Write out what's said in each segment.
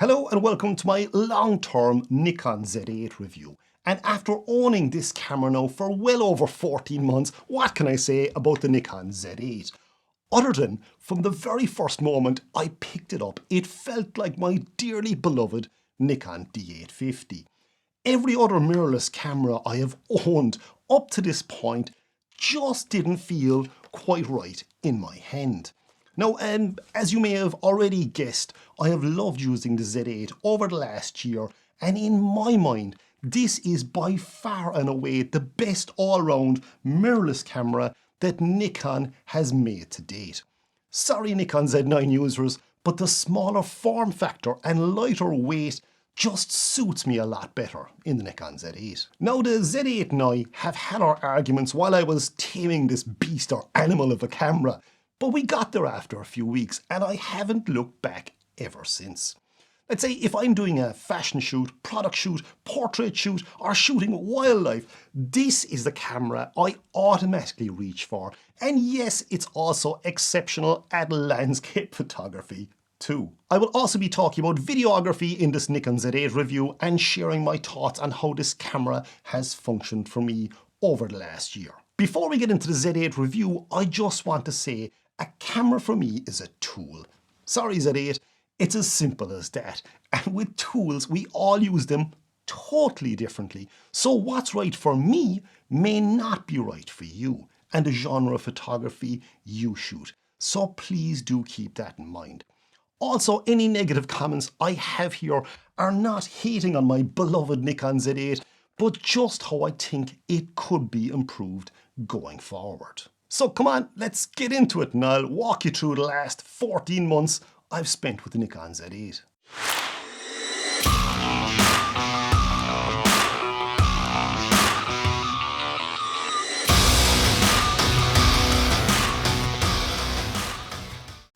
Hello and welcome to my long-term Nikon Z8 review. And after owning this camera now for well over 14 months, what can I say about the Nikon Z8? Other than, from the very first moment I picked it up, it felt like my dearly beloved Nikon D850. Every other mirrorless camera I have owned up to this point just didn't feel quite right in my hand. Now, as you may have already guessed, I have loved using the Z8 over the last year, and in my mind, this is by far and away the best all-round mirrorless camera that Nikon has made to date. Sorry Nikon Z9 users, but the smaller form factor and lighter weight just suits me a lot better in the Nikon Z8. Now the Z8 and I have had our arguments while I was taming this beast or animal of a camera, but we got there after a few weeks and I haven't looked back ever since. Let's say if I'm doing a fashion shoot, product shoot, portrait shoot, or shooting wildlife, this is the camera I automatically reach for. And yes, it's also exceptional at landscape photography too. I will also be talking about videography in this Nikon Z8 review and sharing my thoughts on how this camera has functioned for me over the last year. Before we get into the Z8 review, I just want to say a camera for me is a tool. Sorry Z8, it's as simple as that. And with tools, we all use them totally differently. So what's right for me may not be right for you and the genre of photography you shoot. So please do keep that in mind. Also, any negative comments I have here are not hating on my beloved Nikon Z8, but just how I think it could be improved going forward. So come on, let's get into it and I'll walk you through the last 14 months I've spent with the Nikon Z8.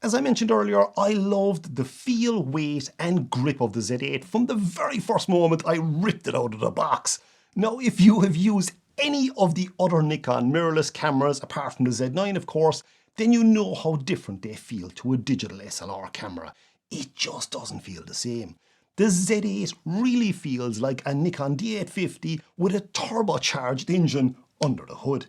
As I mentioned earlier, I loved the feel, weight and grip of the Z8 from the very first moment I ripped it out of the box. Now, if you have used any of the other Nikon mirrorless cameras, apart from the Z9 of course, then you know how different they feel to a digital SLR camera. It just doesn't feel the same. The Z8 really feels like a Nikon D850 with a turbocharged engine under the hood.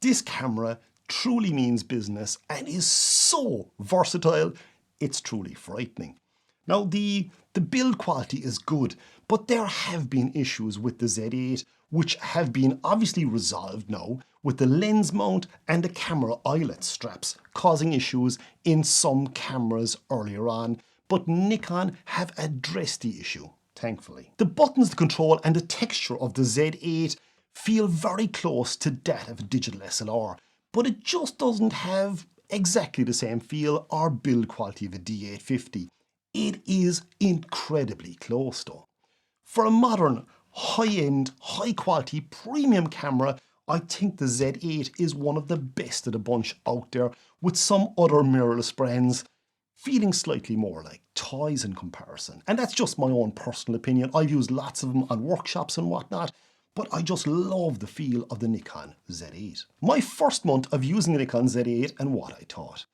This camera truly means business and is so versatile, it's truly frightening. Now the build quality is good, but there have been issues with the Z8 which have been obviously resolved now with the lens mount and the camera eyelet straps causing issues in some cameras earlier on, but Nikon have addressed the issue, thankfully. The buttons to control and the texture of the Z8 feel very close to that of a digital SLR, but it just doesn't have exactly the same feel or build quality of a D850. It is incredibly close though. For a modern, high-end, high-quality premium camera, I think the Z8 is one of the best of the bunch out there, with some other mirrorless brands feeling slightly more like toys in comparison. And that's just my own personal opinion. I've used lots of them on workshops and whatnot, but I just love the feel of the Nikon Z8. My first month of using the Nikon Z8 and what I thought.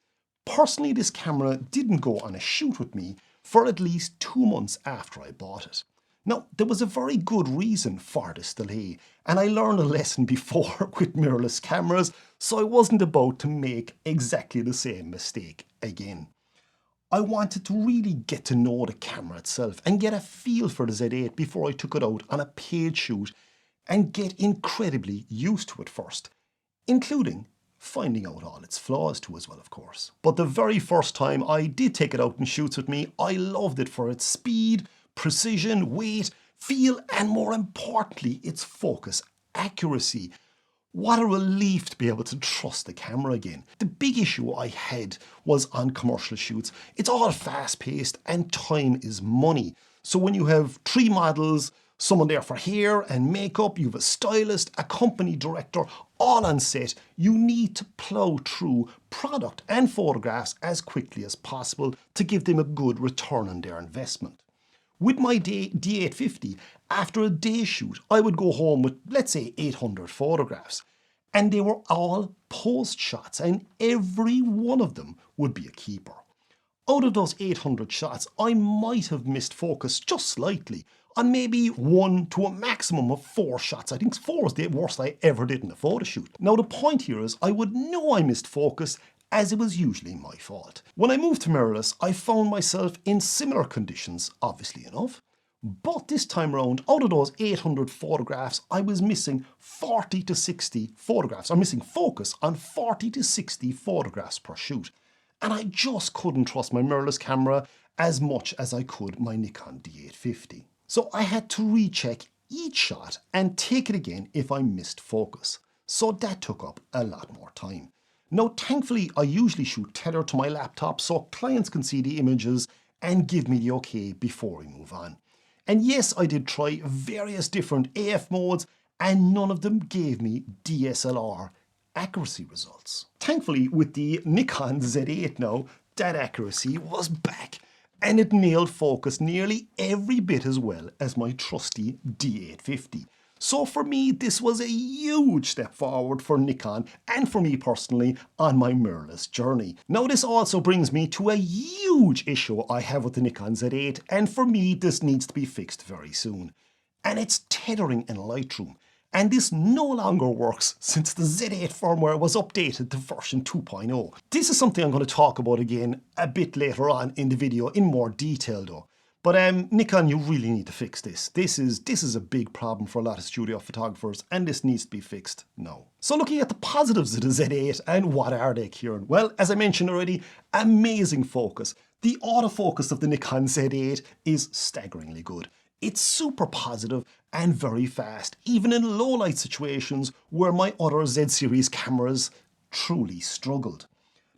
Personally, this camera didn't go on a shoot with me for at least 2 months after I bought it. Now, there was a very good reason for this delay, and I learned a lesson before with mirrorless cameras, so I wasn't about to make exactly the same mistake again. I wanted to really get to know the camera itself and get a feel for the Z8 before I took it out on a paid shoot and get incredibly used to it first, including finding out all its flaws too as well, of course. But the very first time I did take it out in shoots with me, I loved it for its speed, precision, weight, feel, and more importantly, its focus accuracy. What a relief to be able to trust the camera again. The big issue I had was on commercial shoots. It's all fast-paced and time is money. So when you have 3 models, someone there for hair and makeup, you have a stylist, a company director, all on set, you need to plow through product and photographs as quickly as possible to give them a good return on their investment. With my D850, after a day shoot, I would go home with, let's say, 800 photographs. And they were all post shots, and every one of them would be a keeper. Out of those 800 shots, I might have missed focus just slightly on maybe 1 to a maximum of 4 shots. I think 4 was the worst I ever did in a photo shoot. Now the point here is I would know I missed focus, as it was usually my fault. When I moved to mirrorless, I found myself in similar conditions, obviously enough. But this time around, out of those 800 photographs, I was missing 40 to 60 photographs, or missing focus on 40 to 60 photographs per shoot. And I just couldn't trust my mirrorless camera as much as I could my Nikon D850. So I had to recheck each shot and take it again if I missed focus. So that took up a lot more time. Now thankfully I usually shoot tethered to my laptop so clients can see the images and give me the okay before we move on. And yes, I did try various different AF modes and none of them gave me DSLR accuracy results. Thankfully, with the Nikon Z8 now, that accuracy was back and it nailed focus nearly every bit as well as my trusty D850. So for me, this was a huge step forward for Nikon and for me personally on my mirrorless journey. Now this also brings me to a huge issue I have with the Nikon Z8, and for me this needs to be fixed very soon. And it's tethering in Lightroom. And this no longer works since the Z8 firmware was updated to version 2.0. This is something I'm going to talk about again a bit later on in the video in more detail though. But Nikon, you really need to fix this. This is a big problem for a lot of studio photographers and this needs to be fixed now. So looking at the positives of the Z8, and what are they, Kieran? Well, as I mentioned already, amazing focus. The autofocus of the Nikon Z8 is staggeringly good. It's super positive and very fast, even in low light situations where my other Z series cameras truly struggled.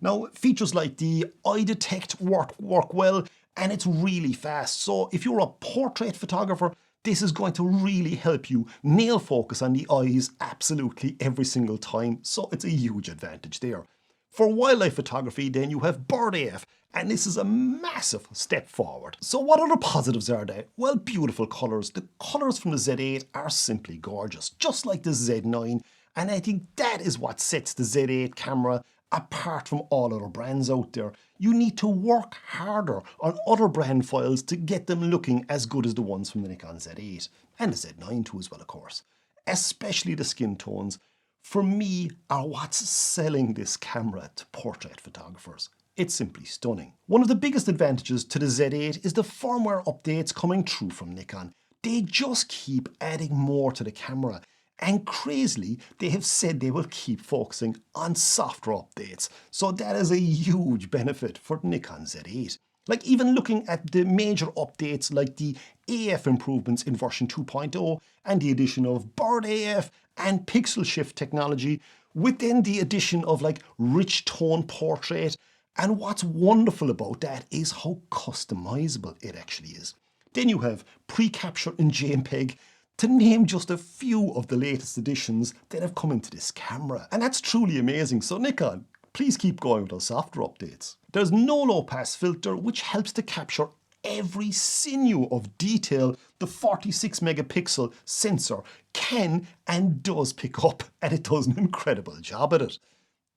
Now, features like the eye detect work well, and it's really fast. So if you're a portrait photographer, this is going to really help you nail focus on the eyes absolutely every single time. So it's a huge advantage there. For wildlife photography, then you have bird AF, and this is a massive step forward. So what other positives are there? Well, beautiful colours. The colours from the Z8 are simply gorgeous, just like the Z9. And I think that is what sets the Z8 camera apart from all other brands out there. You need to work harder on other brand files to get them looking as good as the ones from the Nikon Z8. And the Z9 too as well, of course. Especially the skin tones, for me, are what's selling this camera to portrait photographers. It's simply stunning. One of the biggest advantages to the Z8 is the firmware updates coming through from Nikon. They just keep adding more to the camera. And crazily, they have said they will keep focusing on software updates. So that is a huge benefit for Nikon Z8. Like even looking at the major updates like the AF improvements in version 2.0 and the addition of bird AF and pixel shift technology, within the addition of like rich tone portrait. And what's wonderful about that is how customizable it actually is. Then you have pre-capture in JPEG, to name just a few of the latest additions that have come into this camera. And that's truly amazing. So Nikon, please keep going with those software updates. There's no low pass filter, which helps to capture every sinew of detail the 46 megapixel sensor can and does pick up, and it does an incredible job at it.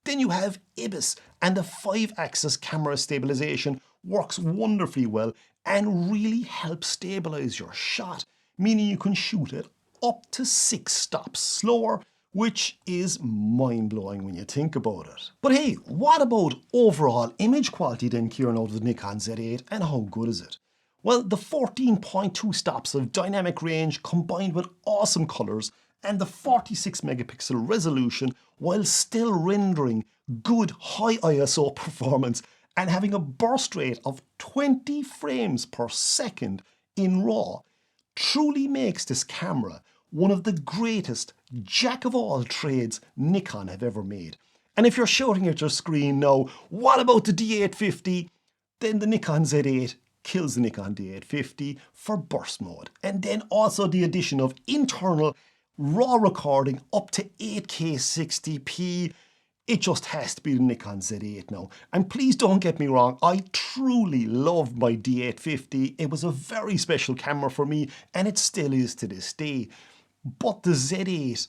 Then you have IBIS, and the 5-axis camera stabilization works wonderfully well and really helps stabilize your shot, meaning you can shoot it up to 6 stops slower, which is mind-blowing when you think about it. But hey, what about overall image quality then, Kieran, out of the Nikon Z8, and how good is it? Well, the 14.2 stops of dynamic range combined with awesome colours and the 46 megapixel resolution while still rendering good high ISO performance and having a burst rate of 20 frames per second in RAW truly makes this camera one of the greatest jack of all trades Nikon have ever made. And if you're shouting at your screen now, what about the D850? Then the Nikon Z8 kills the Nikon D850 for burst mode. And then also the addition of internal RAW recording up to 8K 60p. It just has to be the Nikon Z8 now. And please don't get me wrong, I truly love my D850. It was a very special camera for me and it still is to this day. But the Z8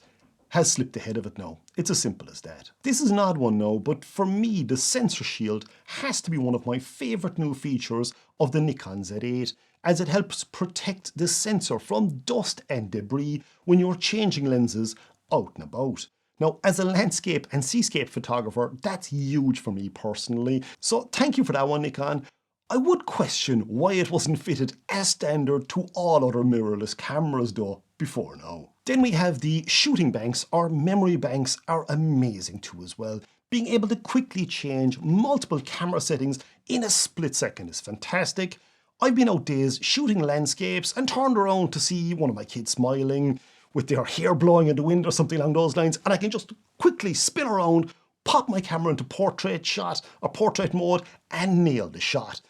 has slipped ahead of it now. It's as simple as that. This is an odd one now, but for me, the sensor shield has to be one of my favorite new features of the Nikon Z8, as it helps protect the sensor from dust and debris when you're changing lenses out and about. Now, as a landscape and seascape photographer, that's huge for me personally. So thank you for that one, Nikon. I would question why it wasn't fitted as standard to all other mirrorless cameras though, before now. Then we have the shooting banks or memory banks are amazing too as well. Being able to quickly change multiple camera settings in a split second is fantastic. I've been out days shooting landscapes and turned around to see one of my kids smiling with their hair blowing in the wind or something along those lines, and I can just quickly spin around, pop my camera into portrait shot or portrait mode and nail the shot.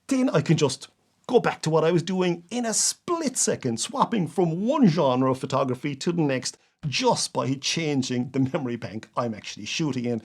Then I can just go back to what I was doing in a split second, swapping from one genre of photography to the next just by changing the memory bank I'm actually shooting in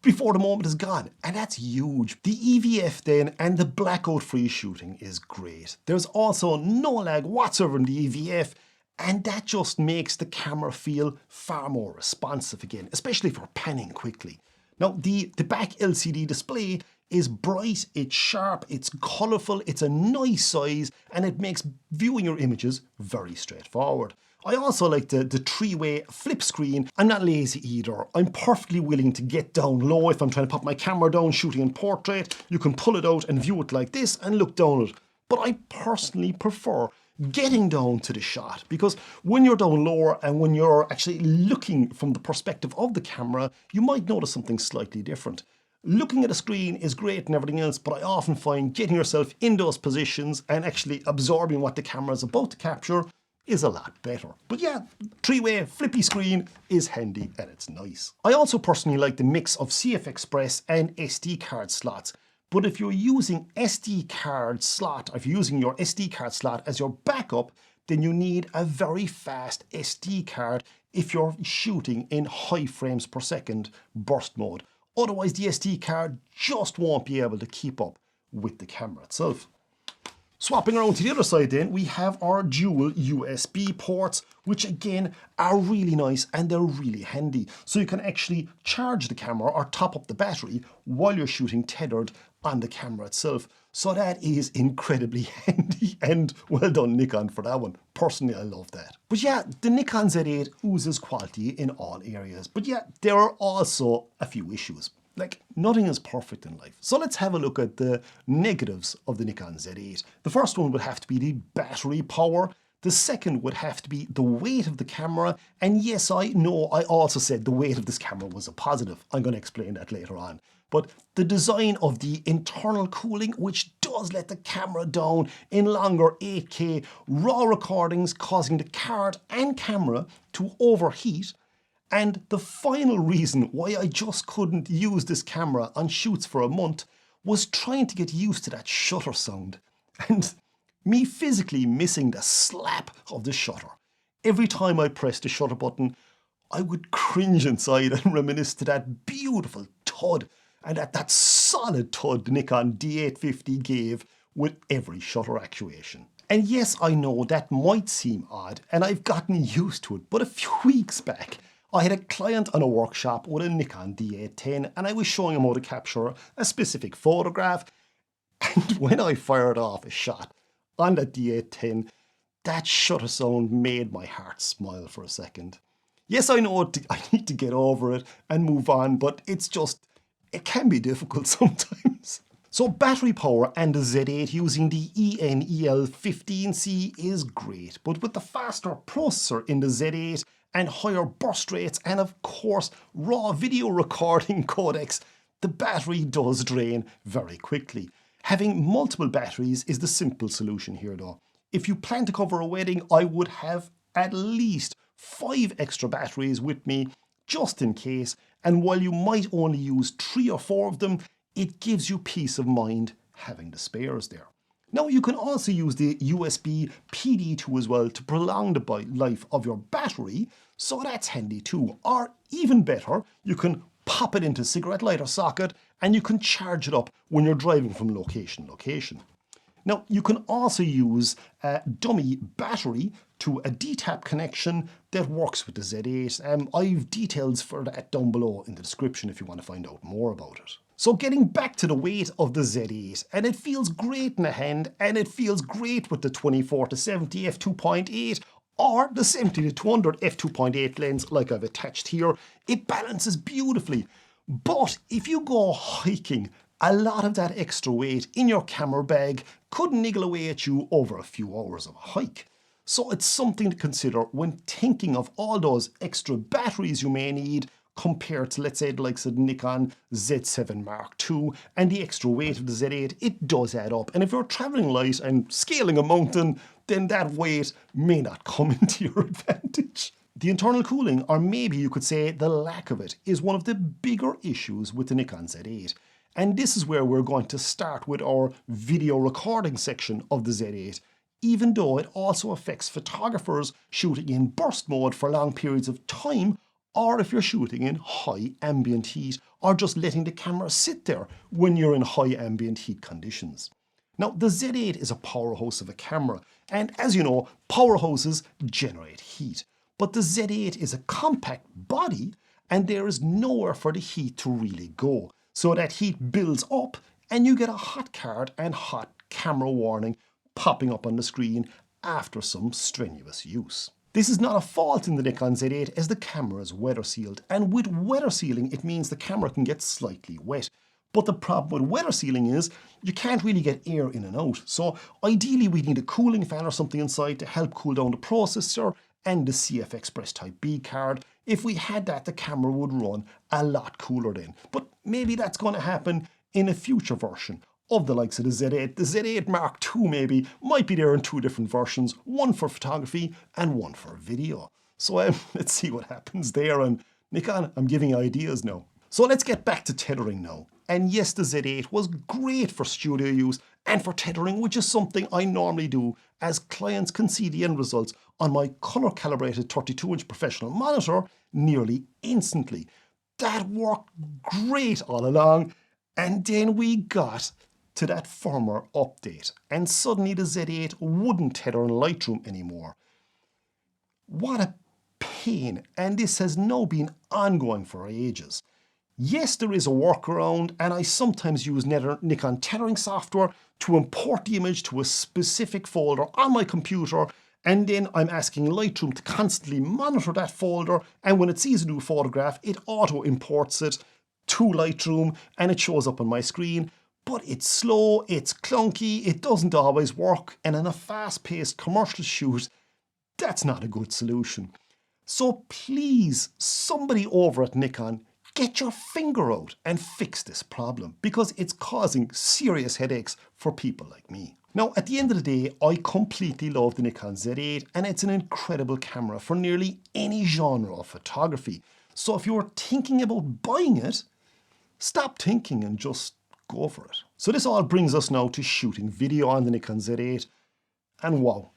before the moment is gone. And that's huge. The EVF then and the blackout free shooting is great. There's also no lag whatsoever in the EVF, and that just makes the camera feel far more responsive again, especially for panning quickly. Now the back LCD display is bright, it's sharp, it's colourful, it's a nice size, and it makes viewing your images very straightforward. I also like the three-way flip screen. I'm not lazy either. I'm perfectly willing to get down low if I'm trying to pop my camera down shooting in portrait. You can pull it out and view it like this and look down it. But I personally prefer getting down to the shot, because when you're down lower and when you're actually looking from the perspective of the camera, you might notice something slightly different. Looking at a screen is great and everything else, but I often find getting yourself in those positions and actually absorbing what the camera is about to capture is a lot better. But yeah, three-way flippy screen is handy and it's nice. I also personally like the mix of CF Express and SD card slots. But if you're using SD card slot, if you're using your SD card slot as your backup, then you need a very fast SD card if you're shooting in high frames per second burst mode. Otherwise, the SD card just won't be able to keep up with the camera itself. Swapping around to the other side then, we have our dual USB ports, which again are really nice and they're really handy. So you can actually charge the camera or top up the battery while you're shooting tethered on the camera itself. So that is incredibly handy, and well done Nikon for that one. Personally, I love that. But yeah, the Nikon Z8 oozes quality in all areas. But yeah, there are also a few issues. Like, nothing is perfect in life. So let's have a look at the negatives of the Nikon Z8. The first one would have to be the battery power. The second would have to be the weight of the camera. And yes, I know I also said the weight of this camera was a positive. I'm going to explain that later on. But the design of the internal cooling, which does let the camera down in longer 8K RAW recordings, causing the card and camera to overheat. And the final reason why I just couldn't use this camera on shoots for a month was trying to get used to that shutter sound. And me physically missing the slap of the shutter. Every time I pressed the shutter button, I would cringe inside and reminisce to that beautiful thud and that solid thud the Nikon D850 gave with every shutter actuation. And yes, I know that might seem odd and I've gotten used to it, but a few weeks back, I had a client on a workshop with a Nikon D810 and I was showing him how to capture a specific photograph. And when I fired off a shot on that D810, that shutter sound made my heart smile for a second. Yes, I know I need to get over it and move on, but it can be difficult sometimes. So battery power and the Z8 using the ENEL15C is great, but with the faster processor in the Z8 and higher burst rates and of course raw video recording codecs, the battery does drain very quickly. Having multiple batteries is the simple solution here though. If you plan to cover a wedding, I would have at least 5 extra batteries with me just in case, and while you might only use 3 or 4 of them, it gives you peace of mind having the spares there. Now you can also use the USB PD2 as well to prolong the life of your battery, so that's handy too. Or even better, you can pop it into a cigarette lighter socket and you can charge it up when you're driving from location to location. Now you can also use a dummy battery to a D-tap connection that works with the Z8. I've details for that down below in the description if you want to find out more about it. So getting back to the weight of the Z8, and it feels great in the hand, and it feels great with the 24-70 f2.8 or the 70-200 f2.8 lens like I've attached here. It balances beautifully. But if you go hiking, a lot of that extra weight in your camera bag could niggle away at you over a few hours of a hike. So it's something to consider when thinking of all those extra batteries you may need compared to, let's say, the likes of Nikon Z7 Mark II and the extra weight of the Z8. It does add up. And if you're traveling light and scaling a mountain, then that weight may not come into your advantage. The internal cooling, or maybe you could say the lack of it, is one of the bigger issues with the Nikon Z8. And this is where we're going to start with our video recording section of the Z8, even though it also affects photographers shooting in burst mode for long periods of time, or if you're shooting in high ambient heat, or just letting the camera sit there when you're in high ambient heat conditions. Now, the Z8 is a powerhouse of a camera, and as you know, powerhouses generate heat. But the Z8 is a compact body, and there is nowhere for the heat to really go. So that heat builds up, and you get a hot card and hot camera warning popping up on the screen after some strenuous use. This is not a fault in the Nikon Z8 as the camera is weather sealed, and with weather sealing it means the camera can get slightly wet. But the problem with weather sealing is you can't really get air in and out. So ideally we need a cooling fan or something inside to help cool down the processor and the CF Express Type B card. If we had that, the camera would run a lot cooler then. But maybe that's going to happen in a future version of the likes of the Z8. The Z8 Mark II maybe might be there in two different versions, one for photography and one for video. So let's see what happens there. And Nikon, I'm giving ideas now. So let's get back to tethering now. And yes, the Z8 was great for studio use and for tethering, which is something I normally do, as clients can see the end results on my color calibrated 32-inch professional monitor nearly instantly. That worked great all along, and then we got to that firmware update, and suddenly the Z8 wouldn't tether in Lightroom anymore. What a pain, and this has now been ongoing for ages. Yes, there is a workaround, and I sometimes use Nikon tethering software to import the image to a specific folder on my computer, and then I'm asking Lightroom to constantly monitor that folder, and when it sees a new photograph, it auto imports it to Lightroom and it shows up on my screen. But it's slow, it's clunky, it doesn't always work, and in a fast-paced commercial shoot, that's not a good solution. So please, somebody over at Nikon, get your finger out and fix this problem, because it's causing serious headaches for people like me. Now, at the end of the day, I completely love the Nikon Z8, and it's an incredible camera for nearly any genre of photography. So if you're thinking about buying it, stop thinking and just go for it. So this all brings us now to shooting video on the Nikon Z8, and wow,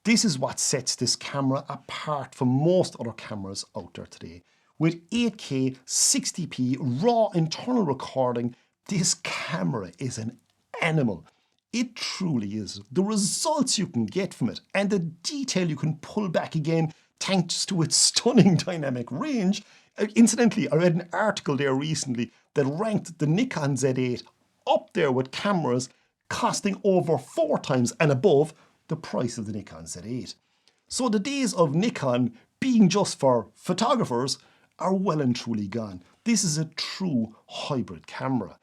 this is what sets this camera apart from most other cameras out there today. With 8K 60p raw internal recording, this camera is an animal. It truly is. The results you can get from it and the detail you can pull back again thanks to its stunning dynamic range. Incidentally, I read an article there recently that ranked the Nikon Z8 up there with cameras costing over 4 times and above the price of the Nikon Z8. So the days of Nikon being just for photographers are well and truly gone. This is a true hybrid camera.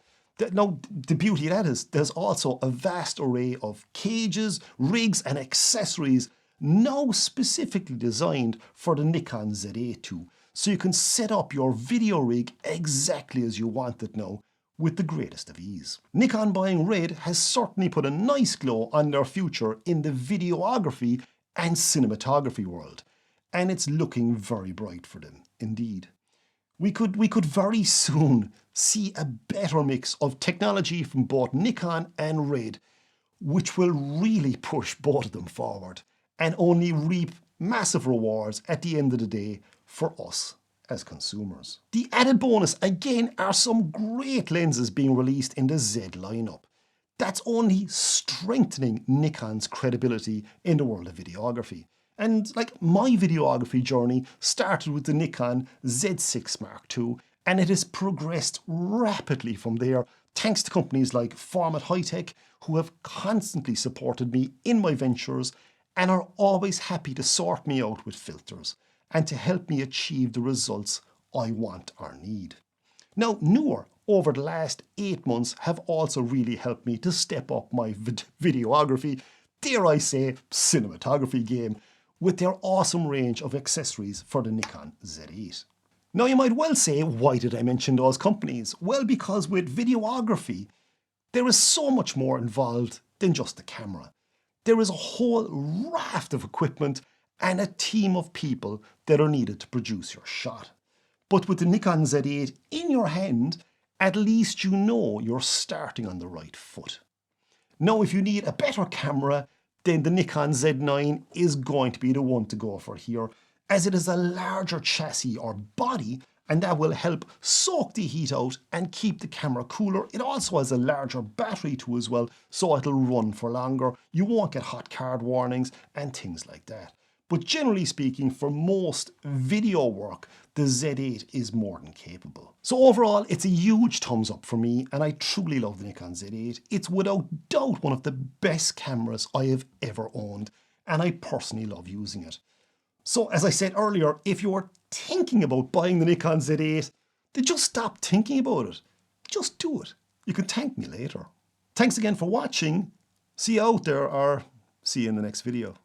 Now, the beauty of that is there's also a vast array of cages, rigs and accessories now specifically designed for the Nikon Z8 II. So you can set up your video rig exactly as you want it now with the greatest of ease. Nikon buying red has certainly put a nice glow on their future in the videography and cinematography world. And it's looking very bright for them indeed. We could very soon see a better mix of technology from both Nikon and Red, which will really push both of them forward and only reap massive rewards at the end of the day for us as consumers. The added bonus again are some great lenses being released in the Z lineup. That's only strengthening Nikon's credibility in the world of videography. And like my videography journey started with the Nikon Z6 Mark II, and it has progressed rapidly from there thanks to companies like Format High Tech, who have constantly supported me in my ventures and are always happy to sort me out with filters and to help me achieve the results I want or need. Now, Newer, over the last 8 months, have also really helped me to step up my videography, dare I say, cinematography game, with their awesome range of accessories for the Nikon Z8. Now you might well say, why did I mention those companies? Well, because with videography, there is so much more involved than just the camera. There is a whole raft of equipment and a team of people that are needed to produce your shot. But with the Nikon Z8 in your hand, at least you know you're starting on the right foot. Now, if you need a better camera, then the Nikon Z9 is going to be the one to go for here, as it is a larger chassis or body, and that will help soak the heat out and keep the camera cooler. It also has a larger battery too as well, so it'll run for longer. You won't get hot card warnings and things like that. But generally speaking, for most video work, the Z8 is more than capable. So overall, it's a huge thumbs up for me, and I truly love the Nikon Z8. It's without doubt one of the best cameras I have ever owned, and I personally love using it. So as I said earlier, if you're thinking about buying the Nikon Z8, then just stop thinking about it. Just do it. You can thank me later. Thanks again for watching. See you out there, or see you in the next video.